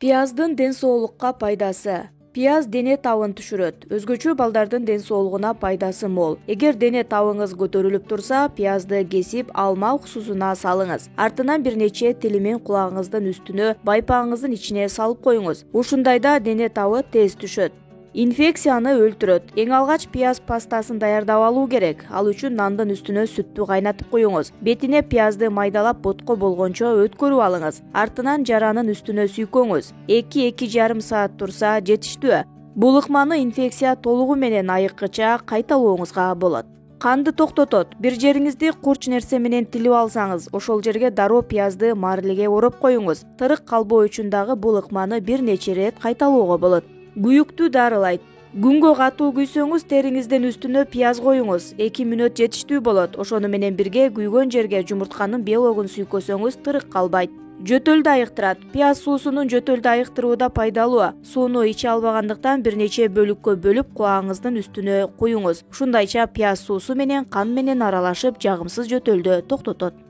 Пияздын ден соолукка пайдасы. Пияз дене табын түшүрөт. Өзгөчө балдардын ден соолугуна пайдасы мол. Эгер дене табыңыз көтөрүлүп турса, пиязды кесип алма уксусуна салыңыз. Артынан бир нече тилимен кулагыңыздын үстүнө, байпагыңыздын ичине салып коюңуз. Ушундайда дене табы тез түшөт. Инфекцияны өлтүрөт. Эң алгач пияз пастасын даярдап алуу керек. Ал үчүн нандын үстүнө сүттү кайнатып коюңуз. Бетине пиязды майдалап ботко болгончо өткөрүп алыңыз. Артынан жаранын үстүнө сүйкөңүз. 2-2,5 саат турса жетиштүү. Бул ыкманы инфекция толугу менен айыккыча кайталооңузга болот. Канды токтотот. Бир жериңизди курч нерсе менен тилип алсаңыз, ошол жерге дароо пиязды марлиге ороп коюңуз. Тырык калбоо үчүн дагы бул ыкманы бир нече ирет кайталоого болот. Күйүктү дарылайт. Күнгө катуу күйсөңүз, териңиздин үстүнө пияз коюңуз. 2 мүнөт жетиштүү болот. Ошону менен бирге күйгөн жерге жумуртканын белогун сүйкөсөңүз тырык калбайт. Жөтөлдү айыктырат. Пияз суусунун жөтөлдү айыктырууда пайдалуу. Сууну иче албагандыктан бир нече бөлүккө бөлүп кулагыңыздын үстүнө куюңуз. Ушундайча пияз суусу менен кан менен аралашып жагымсыз жөтөлдү токтотот.